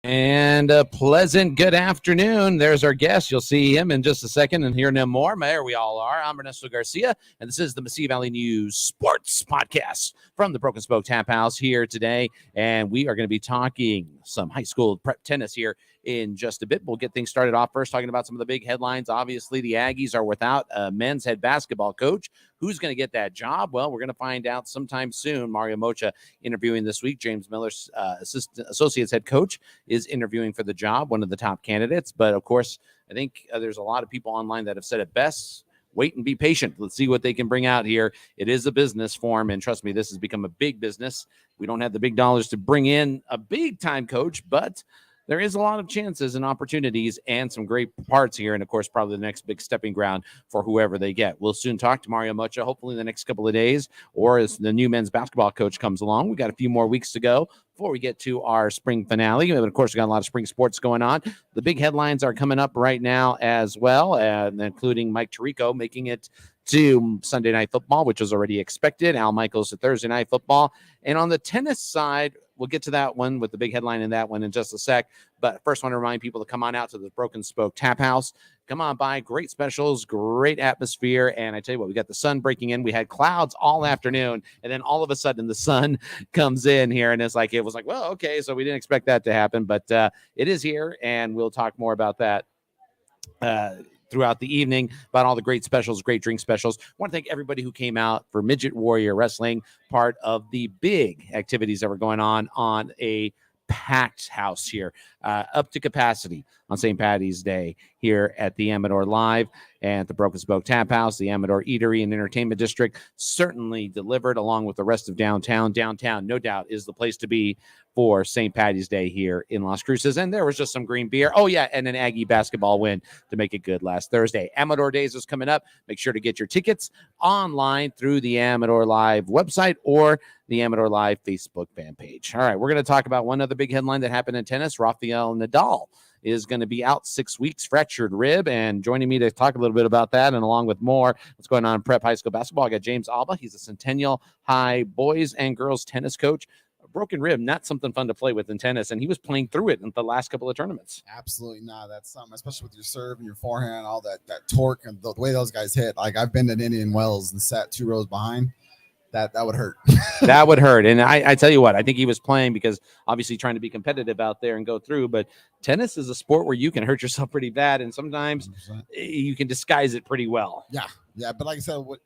And a pleasant good afternoon. There's our guest. You'll see him in just a second and hear no more. There we all are. I'm Ernesto Garcia, and this is the Mesilla Valley News Sports Podcast from the Broken Spoke Taphouse here today. And we are going to be talking some high school prep tennis here in just a bit. We'll get things started off first talking about some of the big headlines. Obviously, the Aggies are without a men's head basketball coach. Who's going to get that job? Well, we're going to find out sometime soon. Mario Mocha interviewing this week. James Miller's associate's head coach is interviewing for the job, one of the top candidates. But, of course, I think there's a lot of people online that have said it best. Wait and be patient. Let's see what they can bring out here. It is a business form, and trust me, this has become a big business. We don't have the big dollars to bring in a big-time coach, but there is a lot of chances and opportunities and some great parts here. And, of course, probably the next big stepping ground for whoever they get. We'll soon talk to Mario Mocha, hopefully in the next couple of days, or as the new men's basketball coach comes along. We got a few more weeks to go before we get to our spring finale. But, of course, we got a lot of spring sports going on. The big headlines are coming up right now as well, including Mike Tirico making it to Sunday Night Football, which was already expected. Al Michaels to Thursday Night Football. And on the tennis side, we'll get to that one with the big headline in that one in just a sec. But first, I want to remind people to come on out to the Broken Spoke Taphouse. Come on by. Great specials, great atmosphere. And I tell you what, we got the sun breaking in. We had clouds all afternoon. And then all of a sudden, the sun comes in here. And it was like, well, okay. So we didn't expect that to happen. But it is here. And we'll talk more about that throughout the evening about all the great specials, great drink specials. I want to thank everybody who came out for Midget Warrior Wrestling, part of the big activities that were going on a packed house here, up to capacity on St. Paddy's Day here at the Amador Live and at the Broken Spoke Taphouse. The Amador Eatery and Entertainment District certainly delivered along with the rest of downtown. Downtown, no doubt, is the place to be for St. Paddy's Day here in Las Cruces. And there was just some green beer. Oh, yeah, and an Aggie basketball win to make it good last Thursday. Amador Days is coming up. Make sure to get your tickets online through the Amador Live website or the Amador Live Facebook fan page. All right, we're going to talk about one other big headline that happened in tennis. Rafael Nadal is going to be out 6 weeks, fractured rib. And joining me to talk a little bit about that and along with more, what's going on in prep high school basketball, I got James Alba. He's a Centennial High boys and girls tennis coach. A broken rib, not something fun to play with in tennis, and he was playing through it in the last couple of tournaments. Absolutely not. That's something, especially with your serve and your forehand, all that torque and the way those guys hit. Like, I've been at Indian Wells and sat 2 rows behind. That would hurt. That would hurt. And I tell you what, I think he was playing because obviously trying to be competitive out there and go through. But tennis is a sport where you can hurt yourself pretty bad. And sometimes 100%. You can disguise it pretty well. Yeah. But like I said, with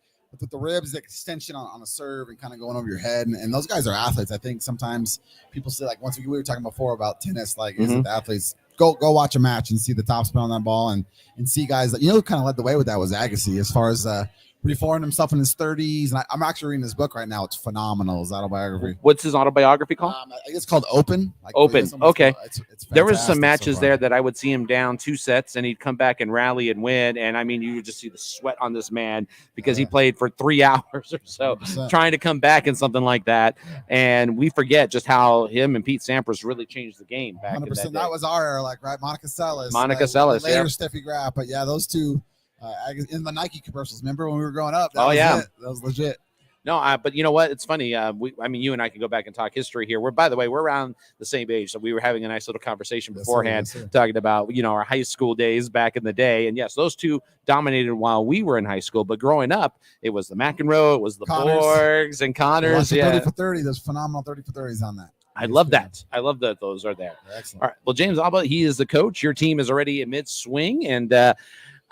the ribs, the extension on a serve and kind of going over your head. And those guys are athletes. I think sometimes people say, like, we were talking before about tennis, like, is it the athletes? Go watch a match and see the top spin on that ball and see guys that, kind of led the way with that was Agassi as far as reformed himself in his 30s. And I'm actually reading his book right now. It's phenomenal. His autobiography. What's his autobiography called? I think it's called Open. Open. Okay. It's there was some matches there that I would see him down 2 sets and he'd come back and rally and win. And I mean, you would just see the sweat on this man because he played for 3 hours or so 100%. Trying to come back in something like that. And we forget just how him and Pete Sampras really changed the game back 100%. In that was our era, right? Monica Seles. Later, Steffi Graf. But yeah, those two. In the Nike commercials, remember when we were growing up? That was legit. No, but you know what? It's funny. You and I can go back and talk history here. By the way, we're around the same age, so we were having a nice little conversation beforehand, talking about our high school days back in the day. And yes, those two dominated while we were in high school. But growing up, it was the McEnroe, it was the Borgs and Connors. 30 for 30. There's phenomenal 30 for 30s on that. I love that. I love that those are there. Excellent. All right. Well, James Alba, he is the coach. Your team is already in mid-swing, and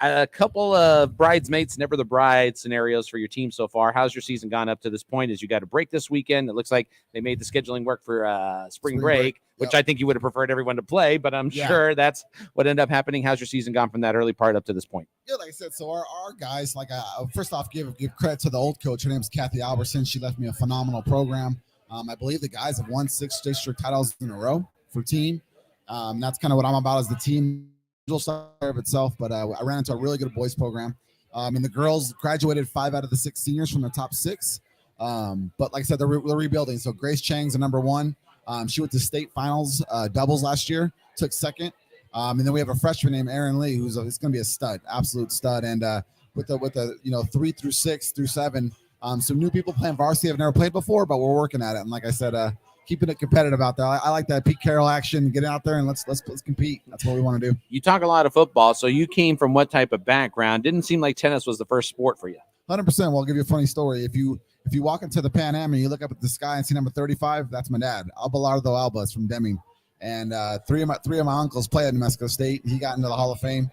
a couple of bridesmaids, never the bride scenarios for your team so far. How's your season gone up to this point? As you got a break this weekend, it looks like they made the scheduling work for spring break. Which I think you would have preferred everyone to play, but I'm sure that's what ended up happening. How's your season gone from that early part up to this point? Yeah, like I said, so our guys, first off, give credit to the old coach. Her name's Kathy Albertson. She left me a phenomenal program. I believe the guys have won 6 district titles in a row for team. That's kind of what I'm about as the team of itself, but I ran into a really good boys program. And the girls graduated 5 out of the 6 seniors from the top 6. But like I said, they're rebuilding. So Grace Chang's the number 1. She went to state finals doubles last year, took 2nd. And then we have a freshman named Aaron Lee, who's going to be a stud, absolute stud. And with the 3 through 6 through 7, Some new people playing varsity have never played before, but we're working at it. And like I said, keeping it competitive out there. I like that Pete Carroll action. Get out there and let's compete. That's what we want to do. You talk a lot of football, so you came from what type of background? Didn't seem like tennis was the first sport for you. 100%. Well, I'll give you a funny story. If you walk into the Pan Am and you look up at the sky and see number 35, that's my dad, Abelardo Alba. Is from Deming, and three of my uncles play at New Mexico State. He got into the Hall of Fame.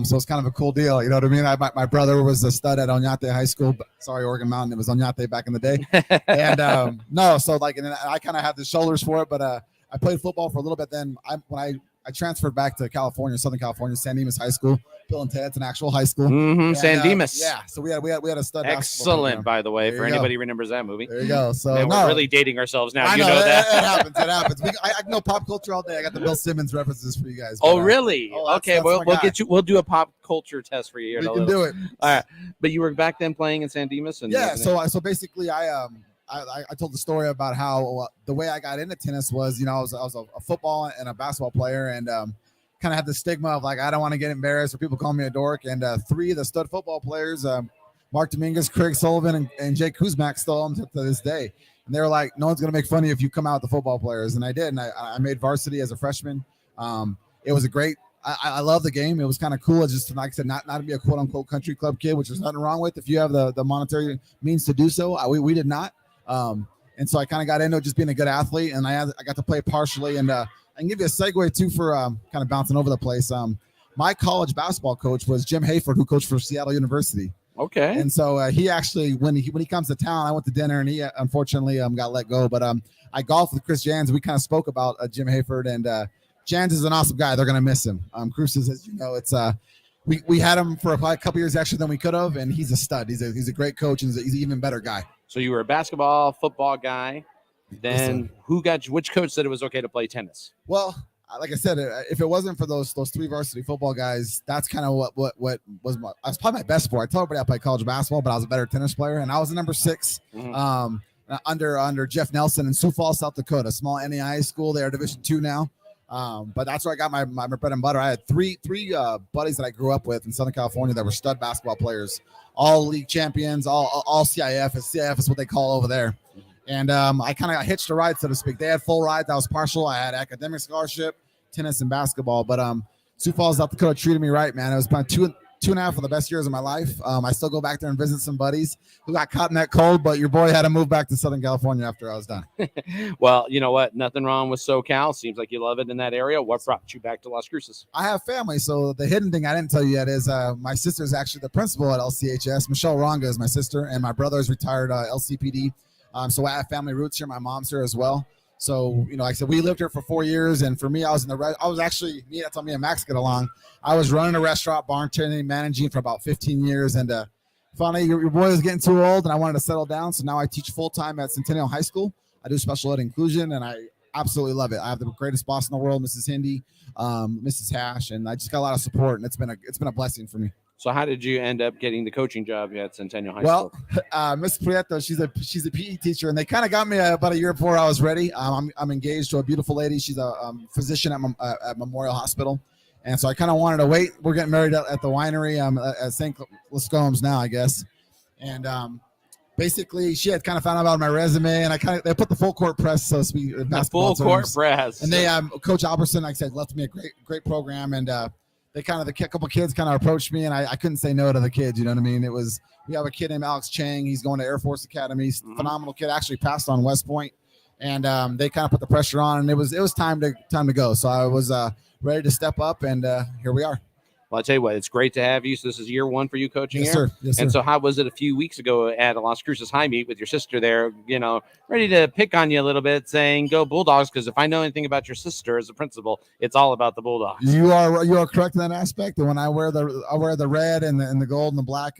So it's kind of a cool deal. You know what I mean? My brother was a stud at Oñate High School. Sorry, Oregon Mountain. It was Oñate back in the day. And and I kind of had the shoulders for it, but I played football for a little bit. Then when I transferred back to California, Southern California, San Dimas High School. Bill and Ted's an actual high school. And, San Dimas. Yeah. So we had a stud. Excellent, by the way, for anybody who remembers that movie. There you go. So we're really dating ourselves now. I know that. It happens. I know pop culture all day. I got the Bill Simmons references for you guys. Oh, really? Okay. We'll get you. We'll do a pop culture test for you. We can do it. All right. But you were back then playing in San Dimas, and So basically, I told the story about how the way I got into tennis was, I was a football and a basketball player, and kind of had the stigma of like, I don't want to get embarrassed or people call me a dork. And three of the stud football players, Mark Dominguez, Craig Sullivan, and Jake Kuzmak, still on to this day. And they were like, no one's going to make fun of you if you come out with the football players. And I did. And I made varsity as a freshman. It was a great, I love the game. It was kind of cool. It's just, like I said, not to be a quote unquote country club kid, which there's nothing wrong with if you have the monetary means to do so. We did not. And so I kind of got into just being a good athlete, and I got to play partially. And I can give you a segue too for kind of bouncing over the place. My college basketball coach was Jim Hayford, who coached for Seattle University. Okay. And so he actually, when he comes to town, I went to dinner, and he unfortunately got let go. But I golfed with Chris Jans. We kind of spoke about Jim Hayford, and Jans is an awesome guy. They're gonna miss him. Cruz is, as you know, it's we had him for a couple years actually than we could have, and he's a stud. He's a great coach, and he's an even better guy. So you were a basketball, football guy. Then which coach said it was okay to play tennis? Well, like I said, if it wasn't for those three varsity football guys, that's kind of what was probably my best sport. I told everybody I played college basketball, but I was a better tennis player, and I was the number 6 under Jeff Nelson in Sioux Falls, South Dakota, small NAIA school. They are Division II now, but that's where I got my bread and butter. I had three buddies that I grew up with in Southern California that were stud basketball players, all league champions, all CIF. CIF is what they call over there. And I kind of hitched a ride, so to speak. They had full rides. I was partial. I had academic scholarship, tennis, and basketball. But Sioux Falls, South Dakota treated me right, man. It was about two and a half of the best years of my life. I still go back there and visit some buddies who got caught in that cold, but your boy had to move back to Southern California after I was done. Well, you know what? Nothing wrong with SoCal. Seems like you love it in that area. What brought you back to Las Cruces? I have family, so the hidden thing I didn't tell you yet is my sister is actually the principal at LCHS. Michelle Ronga is my sister, and my brother is retired LCPD. So I have family roots here. My mom's here as well. So, like I said, we lived here for 4 years. And for me, I was actually, that's how me and Max get along. I was running a restaurant, bartending, managing for about 15 years. And finally, your boy was getting too old, and I wanted to settle down. So now I teach full-time at Centennial High School. I do special ed inclusion, and I absolutely love it. I have the greatest boss in the world, Mrs. Hindi, Mrs. Hash, and I just got a lot of support, and it's been a blessing for me. So how did you end up getting the coaching job at Centennial High School? Well, Miss Prieto, she's a PE teacher, and they kind of got me about a year before I was ready. I'm engaged to a beautiful lady. She's a physician at Memorial Hospital, and so I kind of wanted to wait. We're getting married at the winery at St. Lascombs now, I guess. And basically, she had kind of found out about my resume, and they put the full court press, so to speak. The full court press. And they Coach Albertson, like I said, left me a great program, and they a couple kids kind of approached me, and I couldn't say no to the kids. You know what I mean? We have a kid named Alex Chang. He's going to Air Force Academy. He's a phenomenal kid. Actually passed on West Point, and they kind of put the pressure on, and it was time to go. So I was ready to step up, and here we are. Well, I'll tell you what, it's great to have you. So this is year 1 for you coaching here? Sir. Yes, sir. And so how was it a few weeks ago at a Las Cruces High meet with your sister there, ready to pick on you a little bit, saying, go Bulldogs, because if I know anything about your sister as a principal, it's all about the Bulldogs. You are correct in that aspect. And when I wear the red and the gold and the black,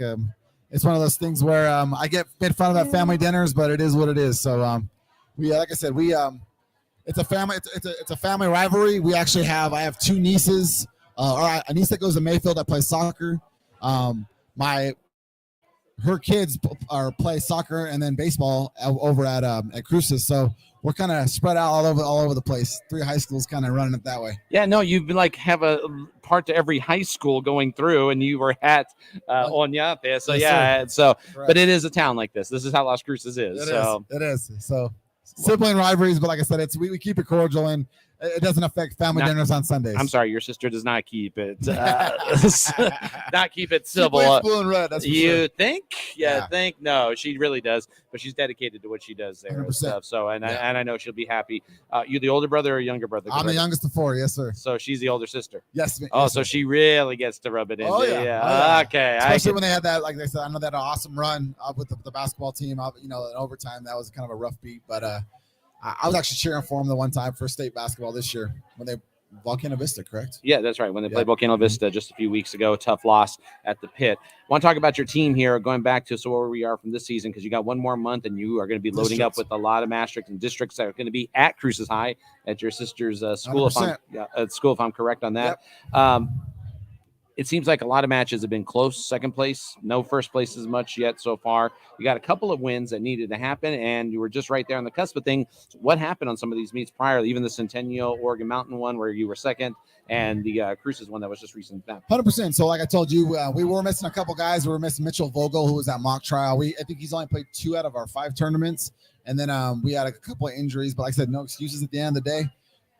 it's one of those things where I get made fun of at family dinners, but it is what it is. So like I said, it's a family rivalry. I have 2 nieces. A niece that goes to Mayfield that plays soccer. My her kids play soccer and then baseball over at Cruces. So we're kind of spread out all over the place. 3 high schools kind of running it that way. Yeah, no, you've been have a part to every high school going through, and you were at Oñate. So yes, but it is a town like this. This is how Las Cruces is. It is. So sibling rivalries, but like I said, we keep it cordial, and it doesn't affect family dinners on Sundays. I'm sorry, your sister does not keep it not keep it civil. Blue and red, that's you think? Yeah, think no, she really does, but she's dedicated to what she does there 100%. and stuff. So I know she'll be happy. You the older brother or younger brother? I'm the youngest of 4, yes sir. So she's the older sister. Yes. Oh, so she really gets to rub it in. Oh yeah. Okay. Especially when they had that, like they said, I know that awesome run with the basketball team. In overtime, that was kind of a rough beat, but I was actually cheering for them the one time for state basketball this year when they Volcano Vista, correct? Yeah, that's right. When they played Volcano Vista just a few weeks ago, tough loss at the Pit. I want to talk about your team here, going back to where we are from this season, because you got one more month and you are going to be loading up with a lot of Maastricht and districts that are going to be at Cruces High at your sister's school, if I'm correct on that. Yep. It seems like a lot of matches have been close. Second place, no first place as much yet so far. You got a couple of wins that needed to happen, and you were just right there on the cusp of things. What happened on some of these meets prior, even the Centennial Oregon Mountain one where you were second, and the Cruces one that was just recent? 100%. So like I told you, we were missing a couple guys. We were missing Mitchell Vogel, who was at mock trial. I think he's only played 2 out of our 5 tournaments. And then we had a couple of injuries, but like I said, no excuses at the end of the day.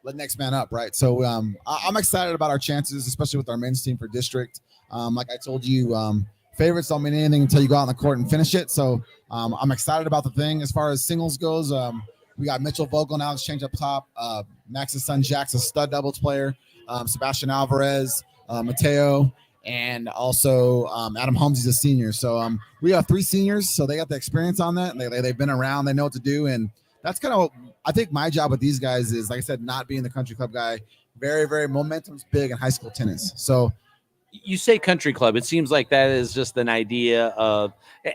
Let next man up, right? So I'm excited about our chances, especially with our men's team for district. Like I told you, favorites don't mean anything until you go out on the court and finish it. So I'm excited about the thing. As far as singles goes, we got Mitchell Vogel now exchange up top. Max's son Jack's a stud doubles player. Sebastian Alvarez, Mateo, and also Adam Holmes is a senior. So we have 3 seniors, so they got the experience on that. They've been around, they know what to do, and that's kind of what I think my job with these guys is, like I said, not being the country club guy. Very, very momentum's big in high school tennis. So you say country club, it seems like that is just an idea of,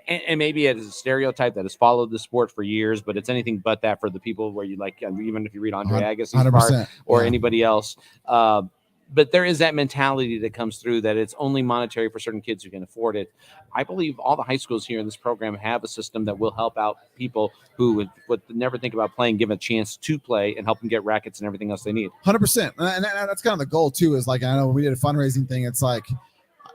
and maybe it is a stereotype that has followed the sport for years, but it's anything but that for the people where you like, even if you read Andre Agassi's part or anybody else. But there is that mentality that comes through that it's only monetary for certain kids who can afford it. I believe all the high schools here in this program have a system that will help out people who would never think about playing, give them a chance to play and help them get rackets and everything else they need. 100%. And that's kind of the goal too, is like, I know we did a fundraising thing. It's like,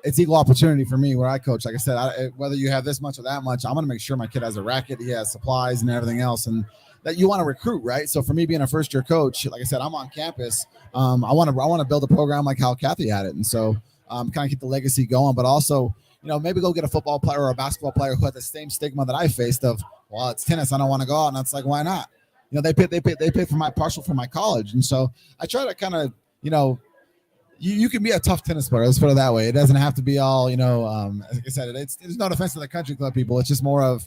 it's equal opportunity for me where I coach. Like I said, whether you have this much or that much, I'm going to make sure my kid has a racket, he has supplies and everything else. And that you want to recruit, right? So for me being a first year coach, like I said, I'm on campus. I want to build a program like how Kathy had it. And so kind of keep the legacy going, but also, maybe go get a football player or a basketball player who had the same stigma that I faced of, well, it's tennis, I don't want to go out. And it's like, why not? They pay for my partial for my college. And so I try to kind of, you can be a tough tennis player. Let's put it that way. It doesn't have to be all, like I said, it's no offense to the country club people. It's just more of,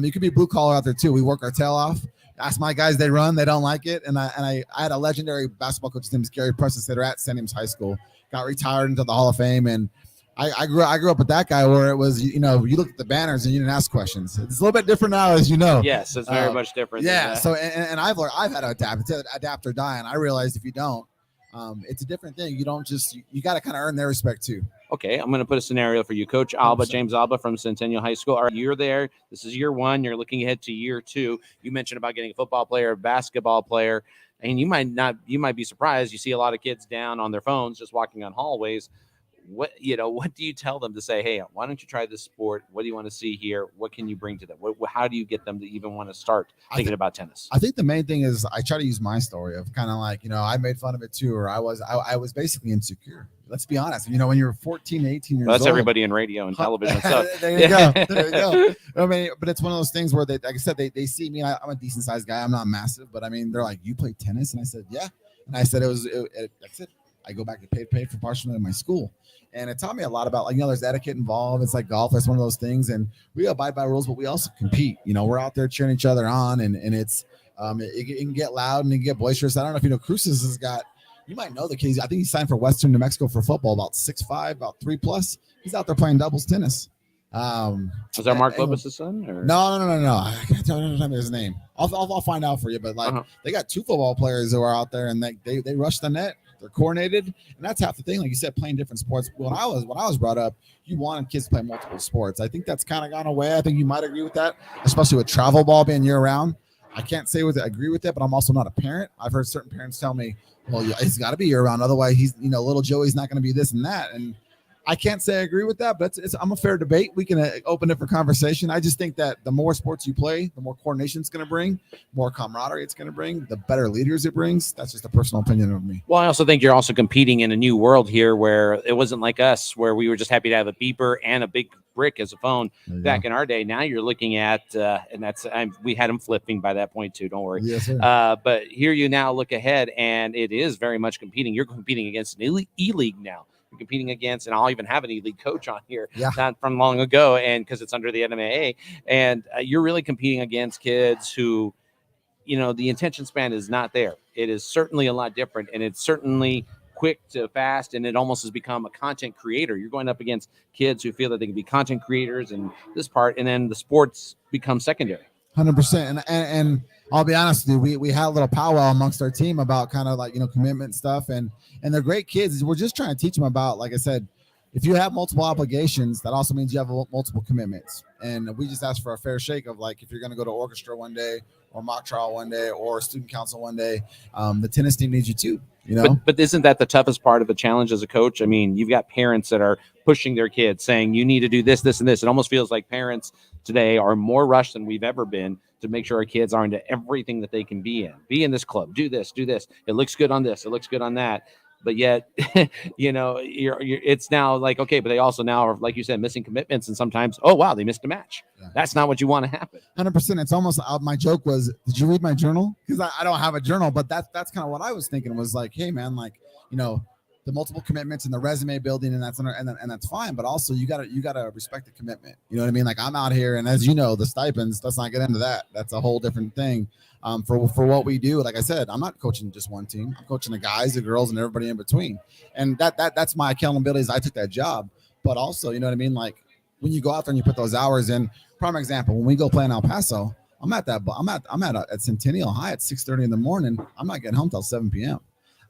you could be blue collar out there too. We work our tail off. Ask my guys, they run, they don't like it. And I had a legendary basketball coach, his name is Gary Preston, at St. James High School, got retired into the Hall of Fame. And I grew up with that guy where it was, you look at the banners and you didn't ask questions. It's a little bit different now, as you know. Yes, it's very much different. Yeah. So, and I've had to adapt or die. And I realized if you don't, it's a different thing. You don't just, you got to kind of earn their respect too. Okay, I'm going to put a scenario for you. Coach Alba, James Alba from Centennial High School. All right, you're there. This is year 1. You're looking ahead to year 2. You mentioned about getting a football player, a basketball player, and you might be surprised. You see a lot of kids down on their phones just walking on hallways. What do you tell them to say, hey, why don't you try this sport? What do you want to see here? What can you bring to them? How do you get them to even want to start thinking about tennis? I think the main thing is I try to use my story of kind of like, I made fun of it too, or I was basically insecure. Let's be honest. When you're 14, 18 years old. That's everybody in radio and television. So. There you go. There you go. I mean, but it's one of those things where like I said, they see me. I'm a decent sized guy. I'm not massive, but I mean, they're like, you play tennis? And I said, yeah. And I said, I go back to pay for partially in my school. And it taught me a lot about, like, there's etiquette involved. It's like golf. That's one of those things. And we abide by rules, but we also compete. We're out there cheering each other on. And it's, it can get loud and it can get boisterous. I don't know if Cruces has got, you might know the kid. I think he signed for Western New Mexico for football, about 6'5", about 3+. He's out there playing doubles tennis. Was that Mark Lopez' son? Or? No. I can't remember his name. I'll find out for you. But they got 2 football players who are out there and they rush the net. they're coordinated, and that's half the thing. Like you said, playing different sports. When I was brought up, you wanted kids to play multiple sports. I think that's kind of gone away. I think you might agree with that, especially with travel ball being year round. I can't say I agree with it, but I'm also not a parent. I've heard certain parents tell me, well, he's got to be year round. Otherwise, he's, little Joey's not going to be this and that. And I can't say I agree with that, but I'm a fair debate. We can open it for conversation. I just think that the more sports you play, the more coordination it's going to bring, more camaraderie it's going to bring, the better leaders it brings. That's just a personal opinion of me. Well, I also think you're also competing in a new world here where it wasn't like us, where we were just happy to have a beeper and a big brick as a phone back in our day. Now you're looking at, and we had them flipping by that point too. Don't worry. Yes, sir. But here you now look ahead, and it is very much competing. You're competing against an E-League now. Competing against, and I'll even have an E-League coach on here, not from long ago, and because it's under the NMAA, and you're really competing against kids who, the attention span is not there. It is certainly a lot different, and it's certainly quick to fast, and it almost has become a content creator. You're going up against kids who feel that they can be content creators in this part, and then the sports become secondary. 100%. And I'll be honest with you, we had a little powwow amongst our team about kind of like, commitment stuff, and they're great kids. We're just trying to teach them about, like I said, if you have multiple obligations, that also means you have multiple commitments. And we just ask for a fair shake of, like, if you're going to go to orchestra one day or mock trial one day or student council one day, the tennis team needs you too. But isn't that the toughest part of the challenge as a coach? I mean, you've got parents that are pushing their kids, saying you need to do this, this, and this. It almost feels like parents today are more rushed than we've ever been to make sure our kids are into everything that they can be in. Be in this club, do this, do this. It looks good on this, it looks good on that. But yet, it's now like, okay, but they also now are, like you said, missing commitments. And sometimes, oh, wow, they missed a match. Yeah. That's not what you want to happen. 100%. It's almost, my joke was, did you read my journal? Because I don't have a journal, but that's kind of what I was thinking, was like, hey, man, like, the multiple commitments and the resume building, and that's fine. But also you gotta respect the commitment. You know what I mean? Like, I'm out here, and as you know, the stipends, let's not get into that. That's a whole different thing. For what we do, like I said, I'm not coaching just one team. I'm coaching the guys, the girls, and everybody in between. And that's my accountability. Is I took that job. But also, you know what I mean? Like, when you go out there and you put those hours in. Prime example: when we go play in El Paso, I'm at Centennial High at 6:30 in the morning. I'm not getting home till 7 p.m.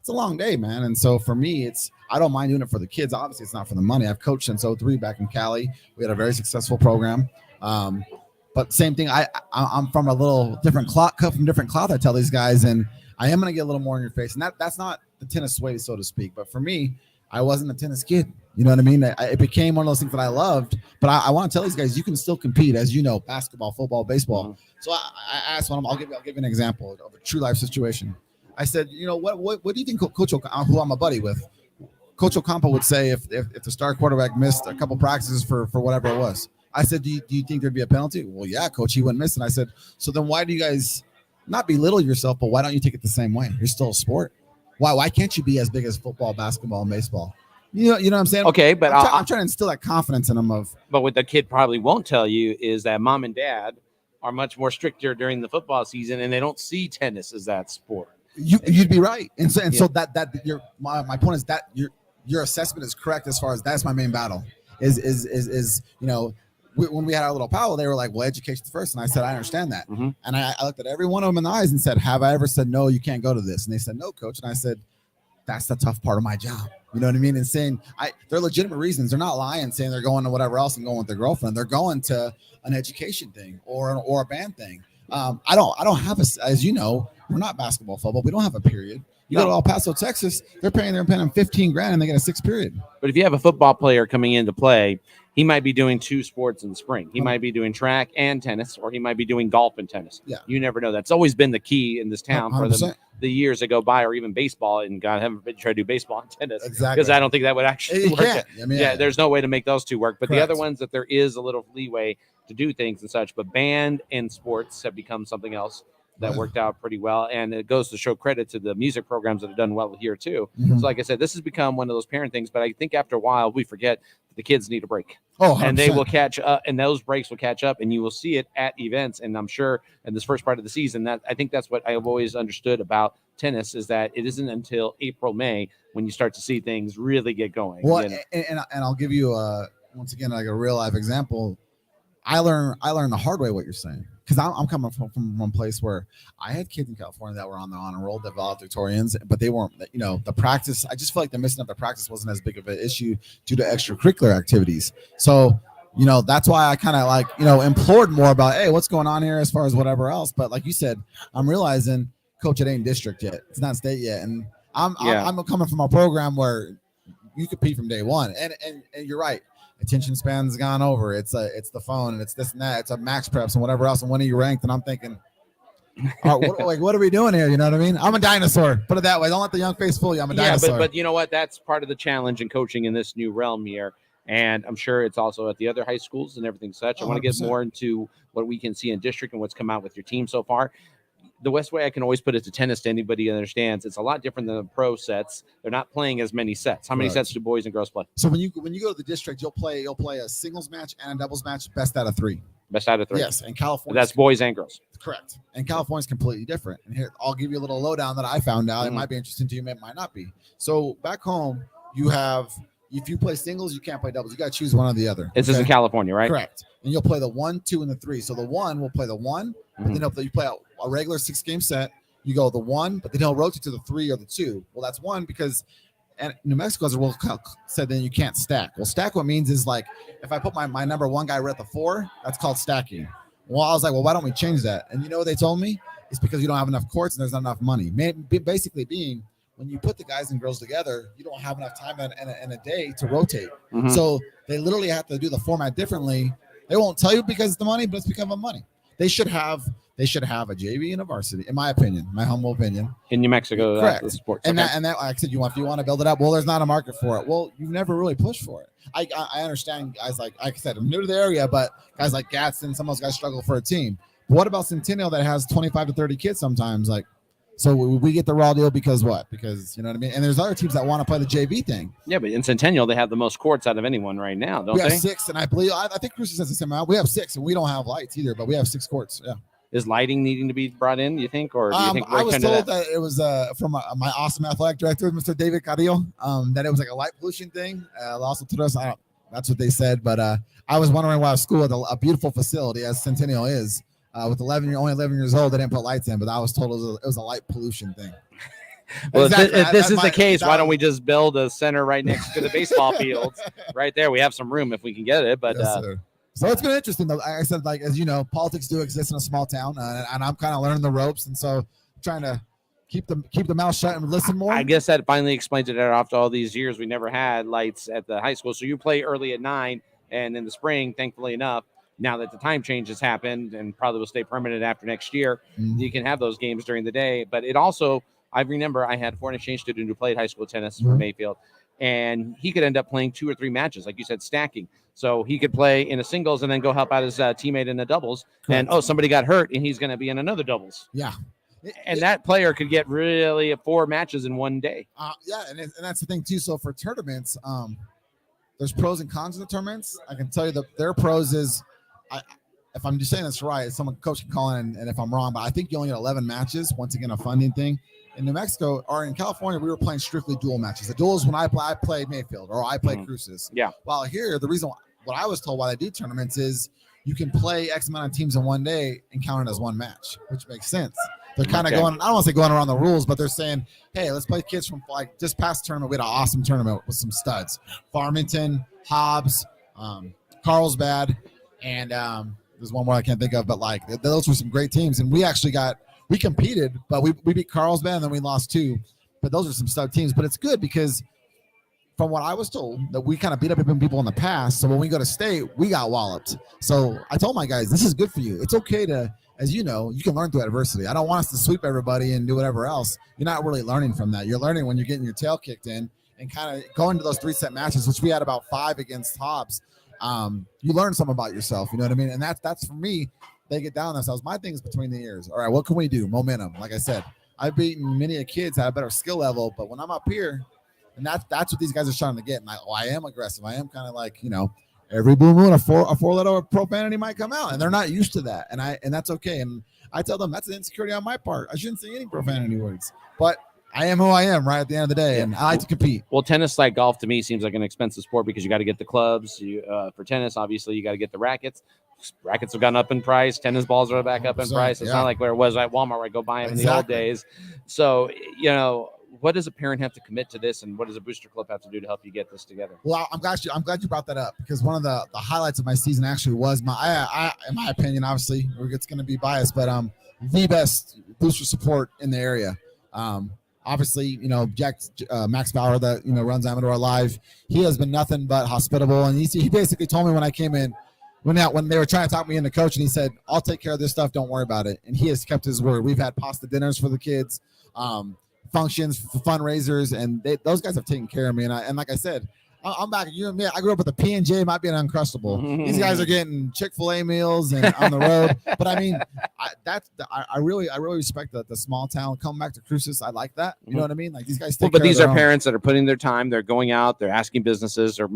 It's a long day, man. And so for me, I don't mind doing it for the kids. Obviously, it's not for the money. I've coached since 2003 back in Cali. We had a very successful program. But same thing, I'm from a little different cloth, cut from different cloth, I tell these guys, and I am going to get a little more in your face. And that's not the tennis way, so to speak. But for me, I wasn't a tennis kid. You know what I mean? It became one of those things that I loved. But I want to tell these guys, you can still compete, as you know, basketball, football, baseball. Mm-hmm. So I asked one of them, I'll give you an example of a true life situation. I said, what do you think Coach Ocampo, who I'm a buddy with, Coach Ocampo would say if the star quarterback missed a couple practices for whatever it was? I said, do you think there'd be a penalty? Well, yeah, Coach, he wouldn't miss it. I said, so then why do you guys not belittle yourself, but why don't you take it the same way? You're still a sport. Why can't you be as big as football, basketball, and baseball? You know what I'm saying? Okay, but I'm trying to instill that confidence in them. But what the kid probably won't tell you is that mom and dad are much more stricter during the football season, and they don't see tennis as that sport. You'd be right, so my point is that your assessment is correct as far as that's my main battle. When we had our little powwow, they were like, well, education's first. And I said, I understand that. Mm-hmm. And I looked at every one of them in the eyes and said, have I ever said, no, you can't go to this? And they said, no, Coach. And I said, that's the tough part of my job. You know what I mean? And saying they're legitimate reasons. They're not lying, saying they're going to whatever else and going with their girlfriend. They're going to an education thing or a band thing. I don't have as you know, we're not basketball, football. We don't have a period. You go to El Paso, Texas, they're paying them $15,000 and they get a 6 period. But if you have a football player coming into play, he might be doing 2 sports in the spring. He might be doing track and tennis, or he might be doing golf and tennis. Yeah. You never know. That's always been the key in this town 100%. For the years that go by, or even baseball. And God, I haven't tried to do baseball and tennis. Exactly. Because I don't think that would actually work. There's no way to make those two work. But Correct. The other ones that there is a little leeway to do things and such. But band and sports have become something else that worked out pretty well. And it goes to show credit to the music programs that have done well here too. Mm-hmm. So like I said, this has become one of those parent things, but I think after a while we forget that the kids need a break. Oh, 100%. And they will catch up, and those breaks will catch up, and you will see it at events. And I'm sure in this first part of the season, that I think that's what I've always understood about tennis, is that it isn't until April, May when you start to see things really get going. Well, and I'll give you once again, like a real life example. I learned the hard way what you're saying. because I'm coming from one place where I had kids in California that were on the honor roll, the valedictorians, but they weren't, the practice. I just feel like the missing of the practice wasn't as big of an issue due to extracurricular activities. So, that's why I kind of implored more about, hey, what's going on here as far as whatever else. But like you said, I'm realizing, coach, it ain't district yet. It's not state yet. And I'm coming from a program where you compete from day one. And you're right. Attention span's gone over. It's the phone and it's this and that. It's a max preps and whatever else. And when are you ranked? And I'm thinking, all right, what are we doing here? You know what I mean? I'm a dinosaur. Put it that way. Don't let the young face fool you. I'm a dinosaur. But you know what? That's part of the challenge in coaching in this new realm here. And I'm sure it's also at the other high schools and everything such. I want to get more into what we can see in district and what's come out with your team so far. The best way I can always put it to tennis to anybody who understands, it's a lot different than the pro sets. They're not playing as many sets. How many sets do boys and girls play? So when you go to the district, you'll play a singles match and a doubles match, best out of 3. Best out of 3. Yes, and California. That's boys and girls. Correct. And California's completely different. And here, I'll give you a little lowdown that I found out. It might be interesting to you, it might not be. So back home, you have, if you play singles, you can't play doubles. You got to choose one or the other. This is in California, right? Correct. And you'll play the 1, 2, and the 3. So the 1 will play the 1, but then you play a regular 6-game set. You go the 1, but then he'll rotate to the 3 or the 2. Well, that's 1 because and New Mexico has a rule said then you can't stack. Well, stack what means is like if I put my number 1 guy right at the 4, that's called stacking. Well, I was like, well, why don't we change that? And you know what they told me? It's because you don't have enough courts and there's not enough money. Basically being when you put the guys and girls together, you don't have enough time in a day to rotate. So they literally have to do the format differently. They won't tell you because it's the money, but it's because of money. They should have a JV and a varsity, in my opinion, my humble opinion. In New Mexico, correct. That's the sports. And that, like I said, if you want to build it up, well, there's not a market for it. Well, you've never really pushed for it. I understand guys like I said, I'm new to the area, but guys like Gadsden, some of those guys struggle for a team. But what about Centennial that has 25 to 30 kids sometimes? So we get the raw deal because what? Because, you know what I mean? And there's other teams that want to play the JV thing. Yeah, but in Centennial, they have the most courts out of anyone right now, don't they? We have 6, and I believe, I think Cruiser says the same amount. We have 6, and we don't have lights either, but we have 6 courts, yeah. Is lighting needing to be brought in, do you think? Or do you think I was told that it was from my awesome athletic director, Mr. David Carrillo, that it was like a light pollution thing. Also told us, that's what they said, but I was wondering why a school with a beautiful facility, as Centennial is, with only 11 years old, they didn't put lights in, but I was told it was a light pollution thing. Well, exactly. if this is the case, why don't we just build a center right next to the baseball fields? Right there, we have some room if we can get it. But yes, so it's been interesting, though. Like I said, as you know, politics do exist in a small town, and I'm kind of learning the ropes, and so trying to keep the mouth shut and listen more. I guess that finally explains it. After all these years, we never had lights at the high school, so you play early at 9, and in the spring, thankfully enough, now that the time change has happened and probably will stay permanent after next year, you can have those games during the day. But it also, I remember I had a foreign exchange student who played high school tennis for Mayfield, and he could end up playing 2 or 3 matches, like you said, stacking. So he could play in a singles and then go help out his teammate in a doubles. Correct. And, somebody got hurt, and he's going to be in another doubles. Yeah. And that player could get really 4 matches in one day. Yeah, and that's the thing, too. So for tournaments, there's pros and cons of the tournaments. I can tell you that their pros is if I'm just saying this right, someone coach can call in, and if I'm wrong, but I think you only get 11 matches. Once again, a funding thing. In New Mexico or in California, we were playing strictly dual matches. The duels when I play Mayfield or I play Cruces. Yeah. While here, the reason what I was told why they do tournaments is you can play X amount of teams in one day and count it as one match, which makes sense. They're kind of going, I don't want to say going around the rules, but they're saying, hey, let's play kids from just past tournament. We had an awesome tournament with some studs. Farmington, Hobbs, Carlsbad, and there's one more I can't think of, but those were some great teams. And we competed, but we beat Carlsbad and then we lost 2. But those are some stud teams. But it's good because from what I was told, that we kind of beat up people in the past. So when we go to state, we got walloped. So I told my guys, this is good for you. It's okay to, as you know, you can learn through adversity. I don't want us to sweep everybody and do whatever else. You're not really learning from that. You're learning when you're getting your tail kicked in and kind of going to those 3-set matches, which we had about 5 against Hobbs. You learn something about yourself. You know what I mean? And that's for me. They get down themselves. My thing is between the ears. All right, what can we do? Momentum. Like I said, I've beaten many of kids at a better skill level, but when I'm up here, and that's what these guys are trying to get. And I am aggressive. I am kind of every blue moon a four-letter profanity might come out, and they're not used to that. And that's okay. And I tell them that's an insecurity on my part. I shouldn't say any profanity words, but I am who I am right at the end of the day, and I like to compete. Well, tennis, like golf, to me, seems like an expensive sport because you got to get the clubs. For tennis, obviously, you got to get the rackets. rackets have gone up in price. Tennis balls are back up in price. It's not like where it was at Walmart where I go buy them in the old days. So, what does a parent have to commit to this, and what does a booster club have to do to help you get this together? Well, I'm glad you brought that up, because one of the highlights of my season actually was in my opinion, obviously it's going to be biased, but the best booster support in the area. Obviously, Max Bauer that runs Amador Live, he has been nothing but hospitable, and he basically told me when I came in, when they were trying to talk me into coach, and he said, "I'll take care of this stuff. Don't worry about it." And he has kept his word. We've had pasta dinners for the kids, functions, fundraisers, and those guys have taken care of me. And like I said, I'm back. You and me. I grew up with a P&J, might be an Uncrustable. These guys are getting Chick-fil-A meals and on the road. But I mean, I really respect the small town. Coming back to Cruces, I like that. You know what I mean? Like these guys. But these are parents that are putting their time. They're going out. They're asking businesses, or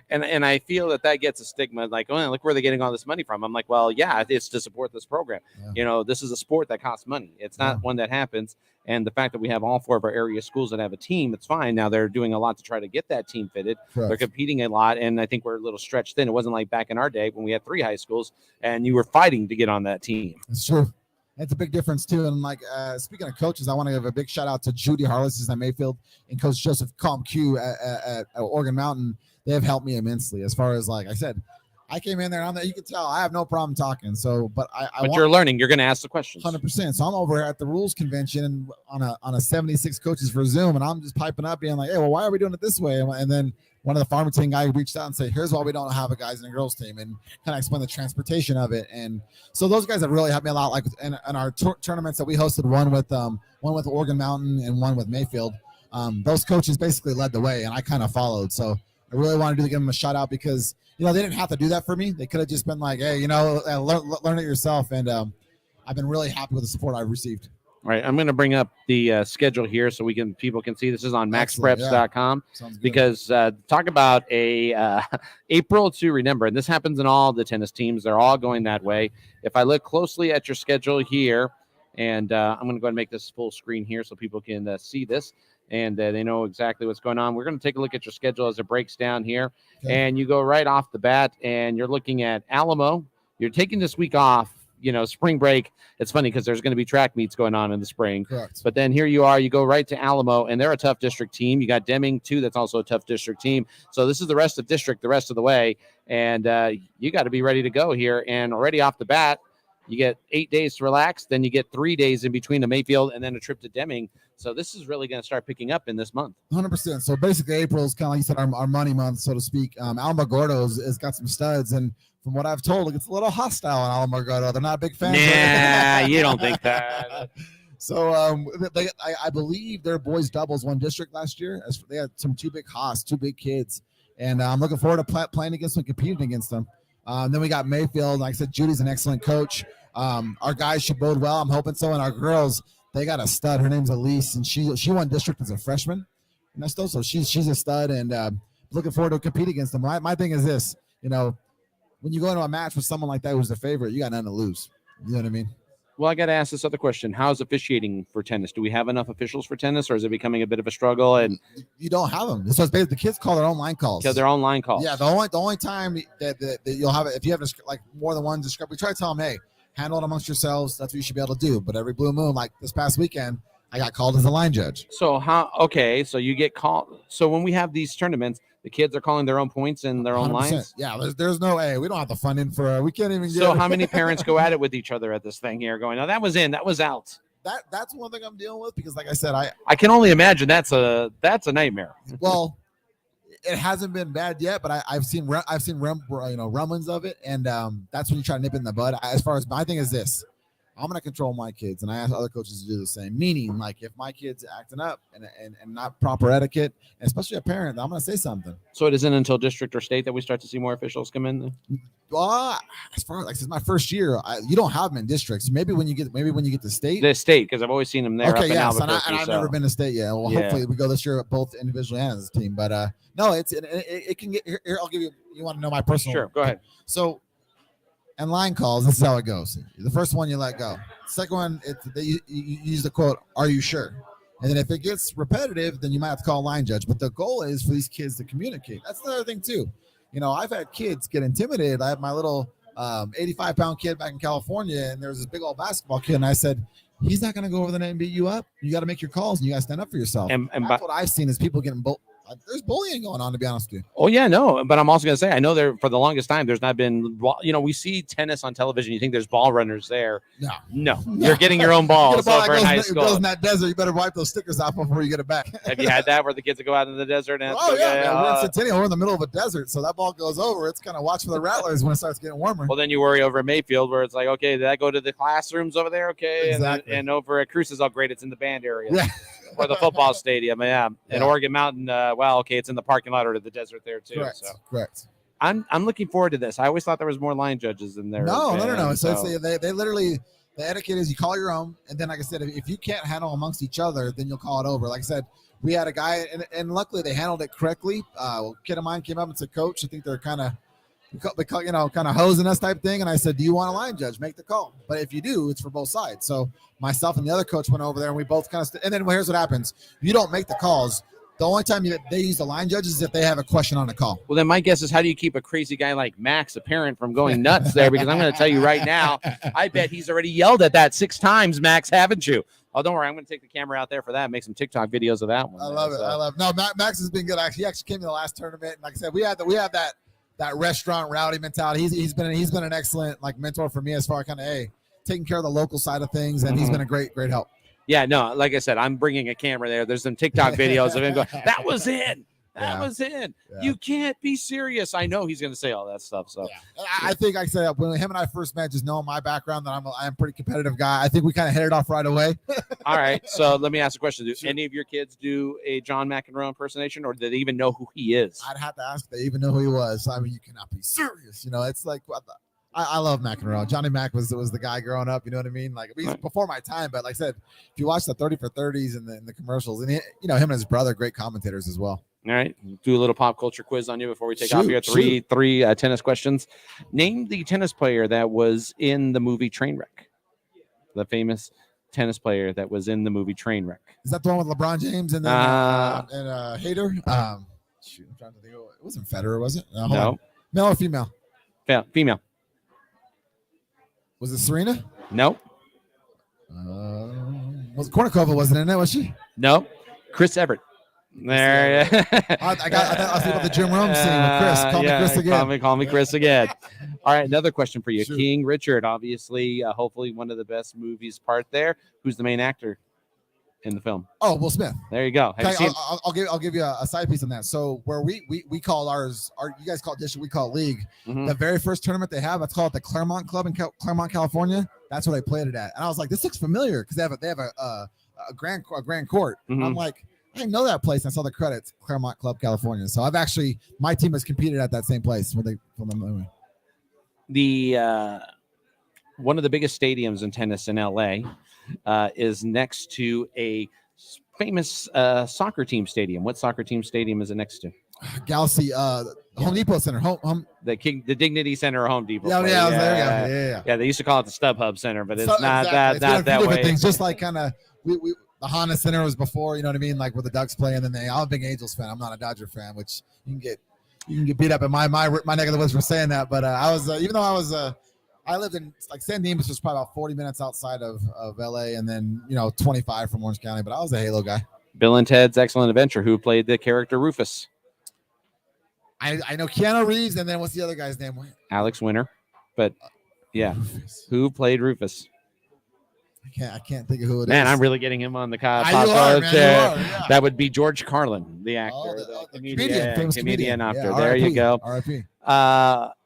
and I feel that gets a stigma. Like, oh, look where they're getting all this money from. I'm like, well, yeah, it's to support this program. Yeah. This is a sport that costs money. It's not one that happens. And the fact that we have all 4 of our area schools that have a team, it's fine. Now they're doing a lot to try to get that team fitted. Correct. They're competing a lot, and I think we're a little stretched thin. It wasn't like back in our day when we had 3 high schools, and you were fighting to get on that team. That's true. That's a big difference, too. And, speaking of coaches, I want to give a big shout-out to Judy Harless at Mayfield and Coach Joseph Comque at Oregon Mountain. They have helped me immensely as far as, like I said, I came in there, and you can tell I have no problem talking. So, but you're learning. You're going to ask the questions. 100%. So I'm over at the rules convention on a 76 coaches for Zoom, and I'm just piping up, being like, "Hey, well, why are we doing it this way?" And then one of the farmer team guys reached out and said, "Here's why we don't have a guys and a girls team," and kind of explain the transportation of it. And so those guys have really helped me a lot. Like in our tournaments that we hosted, one with Oregon Mountain and one with Mayfield. Those coaches basically led the way, and I kind of followed. So I really wanted to give them a shout out, because they didn't have to do that for me. They could have just been like, "Hey, learn it yourself." And I've been really happy with the support I've received. All right, I'm going to bring up the schedule here so people can see. This is on maxpreps.com, because talk about a April to remember. And this happens in all the tennis teams. They're all going that way. If I look closely at your schedule here, and I'm going to go ahead and make this full screen here so people can see this, and they know exactly what's going on. We're going to take a look at your schedule as it breaks down here. Okay. And you go right off the bat, and you're looking at Alamo. You're taking this week off, spring break. It's funny because there's going to be track meets going on in the spring. Correct. But then here you are, you go right to Alamo, and they're a tough district team. You got Deming, too. That's also a tough district team. So this is the rest of district the rest of the way. And you got to be ready to go here. And already off the bat, you get 8 days to relax. Then you get 3 days in between the Mayfield and then a trip to Deming. So this is really going to start picking up in this month. 100%. So basically April is kind of like you said, our money month, so to speak. Alamogordo has got some studs. And from what I've told, it's a little hostile in Alamogordo. They're not a big fan. Nah, you don't think that. So I believe their boys doubles won district last year. They had some 2 big hosts, 2 big kids. And I'm looking forward to playing against them, competing against them. Then we got Mayfield. Like I said, Judy's an excellent coach. Our guys should bode well. I'm hoping so. And our girls, they got a stud. Her name's Elise, and she won district as a freshman. And that's still so she's a stud, and looking forward to compete against them. My thing is this, when you go into a match with someone like that who's the favorite, you got nothing to lose. You know what I mean? Well, I got to ask this other question. How's officiating for tennis? Do we have enough officials for tennis, or is it becoming a bit of a struggle? And you don't have them. So it's basically the kids call their own line calls. Yeah, their own line calls. Yeah, the only time that you'll have it, if you have like more than one description, we try to tell them, hey, handle it amongst yourselves. That's what you should be able to do. But every blue moon, like this past weekend, I got called as a line judge. So so you get called. So when we have these tournaments, the kids are calling their own points and their own 100%. Lines. Yeah, there's no way. We don't have the funding for. We can't even. So how many parents go at it with each other at this thing here, going, "Oh, that was in, that was out." That's one thing I'm dealing with, because, like I said, I can only imagine that's a nightmare. Well, it hasn't been bad yet, but I've seen rumblings of it, and that's when you try to nip it in the bud. As far as my thing is this. I'm going to control my kids, and I ask other coaches to do the same. Meaning, like, if my kid's acting up and not proper etiquette, especially a parent, I'm going to say something. So it isn't until district or state that we start to see more officials come in? As far as like, since my first year, you don't have them in districts. Maybe when you get to state. The state, because I've always seen them there. Okay, yeah, and I've never been to state yet. Well, hopefully we go this year both individually and as a team. But no, it can get here. I'll give you. You want to know my personal? Sure, go ahead. So. And line calls, this is how it goes. The first one, you let go. Second one, you use the quote, "Are you sure?" And then if it gets repetitive, then you might have to call a line judge. But the goal is for these kids to communicate. That's the other thing, too. I've had kids get intimidated. I have my little 85-pound kid back in California, and there was this big old basketball kid, and I said, he's not going to go over the net and beat you up. You got to make your calls, and you got to stand up for yourself. And that's what I've seen is people getting there's bullying going on, to be honest with you. Oh, yeah, no. But I'm also going to say, I know there for the longest time, there's not been, we see tennis on television. You think there's ball runners there. No. You're getting your own balls over in high school. It goes in that desert. You better wipe those stickers off before you get it back. Have you had that where the kids will go out in the desert? And we're in Centennial. We're in the middle of a desert. So that ball goes over. It's kind of watch for the rattlers when it starts getting warmer. Well, then you worry over at Mayfield where it's like, okay, did I go to the classrooms over there? Okay. Exactly. And over at Cruces, oh, great. It's in the band area. Yeah. Or the football stadium. Yeah. And Oregon Mountain, it's in the parking lot or to the desert there too. Correct. I'm looking forward to this. I always thought there was more line judges in there. No. So they literally, the etiquette is you call your own, and then like I said, if you can't handle amongst each other, then you'll call it over. Like I said, we had a guy, and luckily they handled it correctly. A kid of mine came up and said, "Coach, I think they're kind of hosing us type thing." And I said, "Do you want a line judge? Make the call. But if you do, it's for both sides." So myself and the other coach went over there, and we both kind of. And then here's what happens: you don't make the calls. The only time they use the line judges is if they have a question on the call. Well, then my guess is, how do you keep a crazy guy like Max Apparent from going nuts there? Because I'm going to tell you right now, I bet he's already yelled at that 6 times, Max, haven't you? Oh, don't worry. I'm going to take the camera out there for that. Make some TikTok videos of that one. I love it. No, Max has been good. Actually, he actually came to the last tournament. And like I said, we have that restaurant rowdy mentality. He's been an excellent mentor for me as far as taking care of the local side of things. And he's been a great help. Yeah, no, like I said, I'm bringing a camera there. There's some TikTok videos of him going, that was in. Yeah. You can't be serious. I know he's going to say all that stuff. So I think I said when him and I first met, just knowing my background, that I'm a pretty competitive guy. I think we kind of hit it off right away. All right. So let me ask a question. Do any of your kids do a John McEnroe impersonation, or do they even know who he is? I'd have to ask if they even know who he was. I mean, you cannot be serious. It's like I love McEnroe. Johnny Mac was the guy growing up. You know what I mean? Like, he's before my time, but like I said, if you watch the 30 for 30s and the commercials, and him and his brother, great commentators as well. All right, do a little pop culture quiz on you before we take off here. Three tennis questions. Name the tennis player that was in the movie Trainwreck. The famous tennis player that was in the movie Trainwreck. Is that the one with LeBron James and Hader? I'm trying to think. It wasn't Federer, was it? No. Male or female? Yeah, female. Was it Serena? Nope. Was Kornikova wasn't in it, was she? Nope. Chris Everett. There. I was thinking about the Jim Rome scene with Chris. Call me Chris again. Call me Chris again. All right, another question for you. Sure. King Richard, obviously, hopefully one of the best movies part there. Who's the main actor in the film? Oh, Will Smith. There you go. I'll give you a side piece on that. So where we call ours, you guys call it district, we call it league. Mm-hmm. The very first tournament they have, it's called the Claremont Club in Claremont, California. That's where they played it at. And I was like, this looks familiar because they have a grand court. Mm-hmm. I'm like, I didn't know that place. I saw the credits, Claremont Club, California. So my team has competed at that same place when they filmed the movie. The one of the biggest stadiums in tennis in LA is next to a famous soccer team stadium. What soccer team stadium is it next to? Galaxy, Home Depot Center. The Dignity Center or Home Depot. Yeah. They used to call it the StubHub Center, but it's not exactly. not that way. Things, just like kind of we the Honda Center was before, you know what I mean, like where the Ducks play, and then I'm a big Angels fan. I'm not a Dodger fan, which you can get beat up in my neck of the woods for saying that. But I was even though I lived in San Dimas, was probably about 40 minutes outside of LA, and then 25 from Orange County. But I was a Halo guy. Bill and Ted's Excellent Adventure. Who played the character Rufus? I know Keanu Reeves, and then what's the other guy's name? Alex Winter. But yeah, Rufus. Who played Rufus? I can't think of who it is. Man, I'm really getting him on the chair. Yeah. That would be George Carlin, the actor, famous comedian actor. There you go. R.I.P.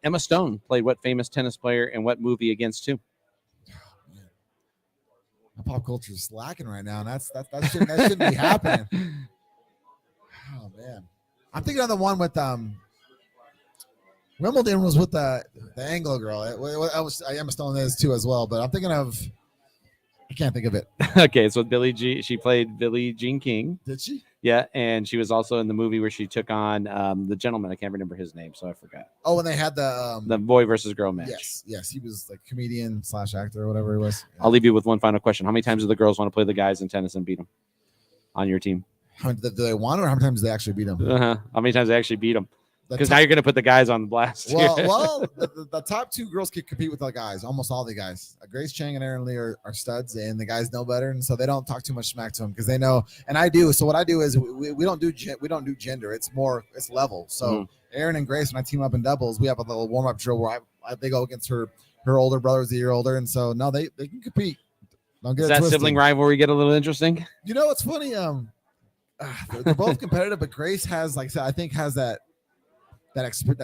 Emma Stone played what famous tennis player in what movie against who? My pop culture is slacking right now, and that shouldn't be happening. Oh man, I'm thinking of the one with Wimbledon was with the Anglo girl. Emma Stone is too as well, but I'm thinking of. I can't think of it. Okay, so Billie Jean. She played Billie Jean King. Did she? Yeah, and she was also in the movie where she took on the gentleman. I can't remember his name, so I forgot. Oh, when they had the boy versus girl match. Yes, he was like comedian / actor or whatever he was. Yeah. I'll leave you with one final question. How many times do the girls want to play the guys in tennis and beat them on your team? How many do they want, or how many times do they actually beat them? How many times they actually beat them? Because now you're going to put the guys on the blast. Well, the top two girls can compete with the guys. Almost all the guys. Grace Chang and Erin Lee are studs, and the guys know better, and so they don't talk too much smack to them because they know. And I do. So what I do is we don't do gender. It's level. So Erin and Grace, when I team up in doubles, we have a little warm up drill where they go against her older brother's a year older, and so no, they can compete. Don't get Does that sibling rivalry get a little interesting? You know, it's funny. They're both competitive, but Grace has, like I said, I think has that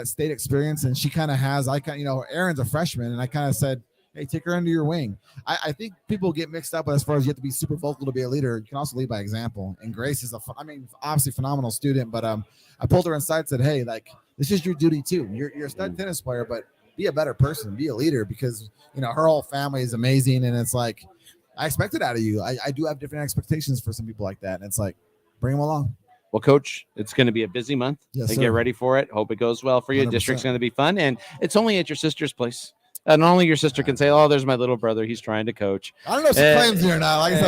state experience, and she kind of has. Erin's a freshman, and I kind of said, "Hey, take her under your wing." I think people get mixed up as far as you have to be super vocal to be a leader. You can also lead by example. And Grace is obviously phenomenal student, but I pulled her inside and said, "Hey, like this is your duty too. You're a stud tennis player, but be a better person, be a leader because her whole family is amazing, and it's like I expect it out of you. I do have different expectations for some people like that, and it's like bring them along." Well, Coach, it's going to be a busy month. Yes, Get ready for it. Hope it goes well for you. 100%. District's going to be fun, and it's only at your sister's place. And only your sister can say, "Oh, there's my little brother. He's trying to coach." I don't know if she claims you or not. Like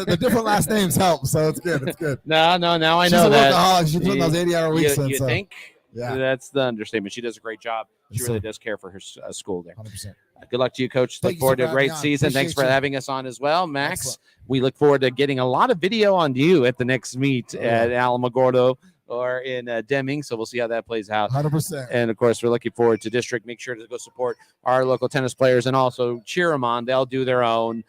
the different last names help, so it's good. It's good. No. Now I know She's a that. workaholic. She's putting those 80-hour weeks in. You think? Yeah, that's the understatement. She does a great job. She Yes, really sir. does care for her school there. 100%. Good luck to you, Coach. Thank Look you forward so to a much, great John. season. Thanks for Appreciate you. having us on as well, Max. Excellent. We look forward to getting a lot of video on you at the next meet at Alamogordo or in Deming. So we'll see how that plays out. 100%. And, of course, we're looking forward to District. Make sure to go support our local tennis players and also cheer them on. They'll do their own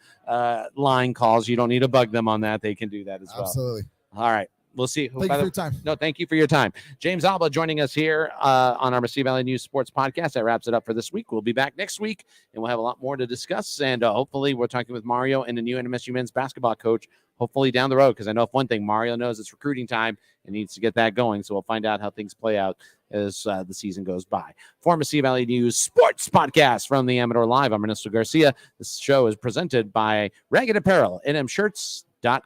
line calls. You don't need to bug them on that. They can do that as well. Absolutely. All right. We'll see. Thank you for your time. No, thank you for your time. James Alba joining us here on our Mesilla Valley News Sports Podcast. That wraps it up for this week. We'll be back next week, and we'll have a lot more to discuss. And hopefully we're talking with Mario and the new NMSU men's basketball coach, hopefully down the road, because I know if one thing Mario knows, it's recruiting time and needs to get that going. So we'll find out how things play out as the season goes by. For Mesilla Valley News Sports Podcast from the Amador Live, I'm Ernesto Garcia. This show is presented by Ragged Apparel, nmshirts.com.